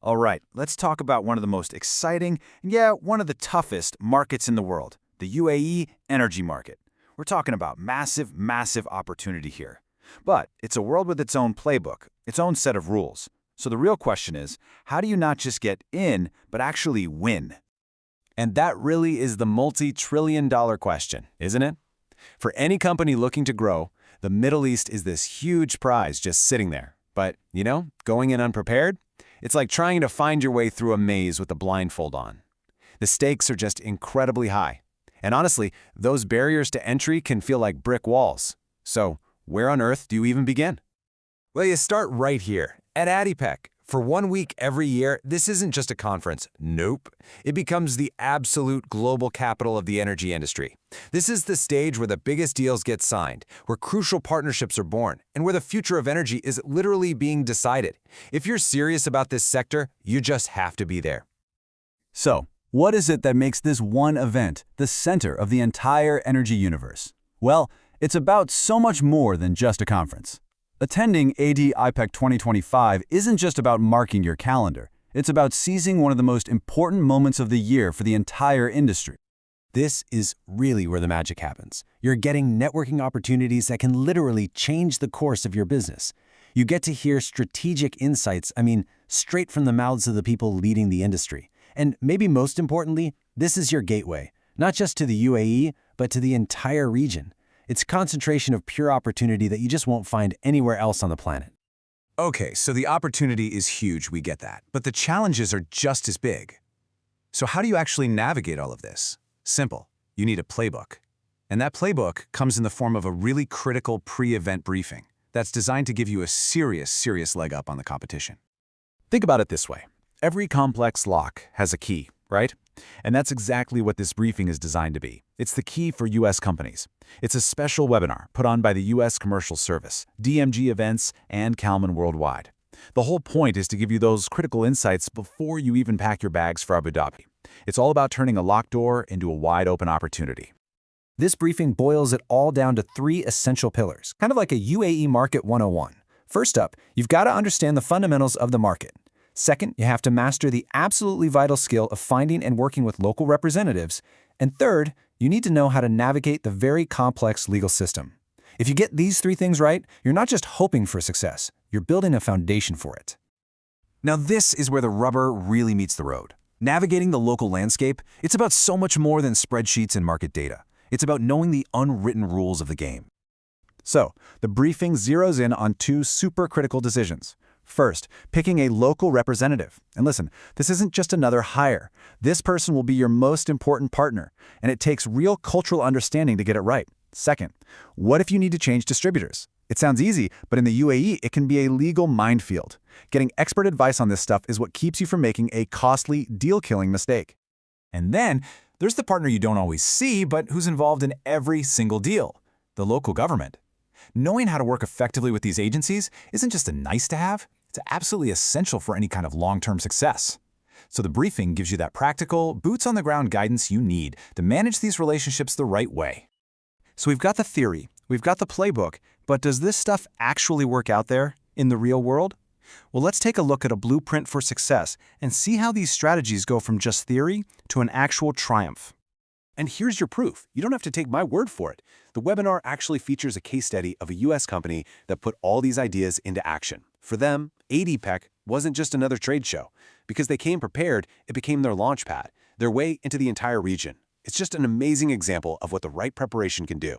All right, let's talk about one of the most exciting, and yeah, one of the toughest markets in the world, the UAE energy market. We're talking about massive, massive opportunity here. But it's a world with its own playbook, its own set of rules. So the real question is, how do you not just get in, but actually win? And that really is the multi-trillion-dollar question, isn't it? For any company looking to grow, the Middle East is this huge prize just sitting there. But, going in unprepared? It's like trying to find your way through a maze with a blindfold on. The stakes are just incredibly high. And honestly, those barriers to entry can feel like brick walls. So, where on earth do you even begin? Well, you start right here, at ADIPEC. For 1 week every year, this isn't just a conference. Nope. It becomes the absolute global capital of the energy industry. This is the stage where the biggest deals get signed, where crucial partnerships are born, and where the future of energy is literally being decided. If you're serious about this sector, you just have to be there. So, what is it that makes this one event the center of the entire energy universe? Well, it's about so much more than just a conference. Attending ADIPEC 2025 isn't just about marking your calendar. It's about seizing one of the most important moments of the year for the entire industry. This is really where the magic happens. You're getting networking opportunities that can literally change the course of your business. You get to hear strategic insights, straight from the mouths of the people leading the industry. And maybe most importantly, this is your gateway, not just to the UAE, but to the entire region. It's a concentration of pure opportunity that you just won't find anywhere else on the planet. Okay, so the opportunity is huge, we get that. But the challenges are just as big. So how do you actually navigate all of this? Simple. You need a playbook. And that playbook comes in the form of a really critical pre-event briefing that's designed to give you a serious leg up on the competition. Think about it this way. Every complex lock has a key, right? And that's exactly what this briefing is designed to be. It's the key for U.S. companies. It's a special webinar put on by the U.S. Commercial Service, DMG Events, and Kalman Worldwide. The whole point is to give you those critical insights before you even pack your bags for Abu Dhabi. It's all about turning a locked door into a wide-open opportunity. This briefing boils it all down to 3 essential pillars, kind of like a UAE Market 101. First up, you've got to understand the fundamentals of the market. Second, you have to master the absolutely vital skill of finding and working with local representatives. And third, you need to know how to navigate the very complex legal system. If you get these 3 things right, you're not just hoping for success, you're building a foundation for it. Now this is where the rubber really meets the road. Navigating the local landscape, it's about so much more than spreadsheets and market data. It's about knowing the unwritten rules of the game. So, the briefing zeroes in on 2 super critical decisions. First, picking a local representative. And listen, this isn't just another hire. This person will be your most important partner, and it takes real cultural understanding to get it right. Second, what if you need to change distributors? It sounds easy, but in the UAE, it can be a legal minefield. Getting expert advice on this stuff is what keeps you from making a costly, deal-killing mistake. And then, there's the partner you don't always see, but who's involved in every single deal, the local government. Knowing how to work effectively with these agencies isn't just a nice-to-have, it's absolutely essential for any kind of long-term success. So the briefing gives you that practical, boots-on-the-ground guidance you need to manage these relationships the right way. So we've got the theory, we've got the playbook, but does this stuff actually work out there, in the real world? Well, let's take a look at a blueprint for success and see how these strategies go from just theory to an actual triumph. And here's your proof. You don't have to take my word for it. The webinar actually features a case study of a US company that put all these ideas into action. For them, ADIPEC wasn't just another trade show. Because they came prepared, it became their launchpad, their way into the entire region. It's just an amazing example of what the right preparation can do.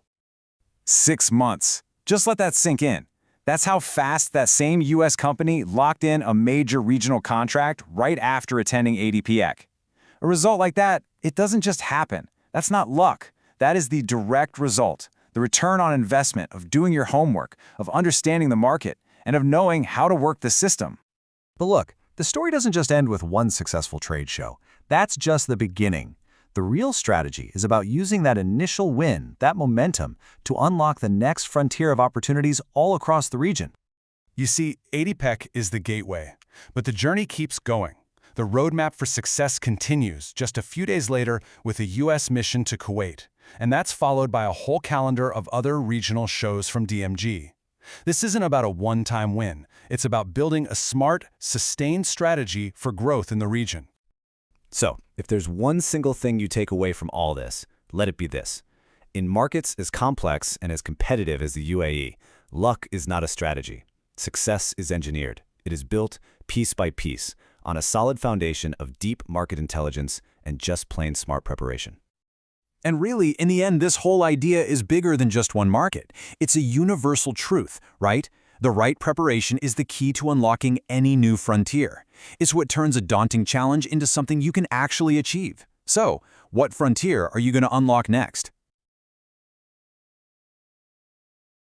6 months. Just let that sink in. That's how fast that same US company locked in a major regional contract right after attending ADIPEC. A result like that, it doesn't just happen. That's not luck. That is the direct result, the return on investment of doing your homework, of understanding the market, and of knowing how to work the system. But look, the story doesn't just end with one successful trade show. That's just the beginning. The real strategy is about using that initial win, that momentum, to unlock the next frontier of opportunities all across the region. You see, ADIPEC is the gateway, but the journey keeps going. The roadmap for success continues just a few days later with a U.S. mission to Kuwait, and that's followed by a whole calendar of other regional shows from DMG. This isn't about a one-time win. It's about building a smart, sustained strategy for growth in the region. So, if there's one single thing you take away from all this, let it be this. In markets as complex and as competitive as the UAE, luck is not a strategy. Success is engineered. It is built piece by piece on a solid foundation of deep market intelligence and just plain smart preparation. And really, in the end, this whole idea is bigger than just one market. It's a universal truth, right? The right preparation is the key to unlocking any new frontier. It's what turns a daunting challenge into something you can actually achieve. So, what frontier are you going to unlock next?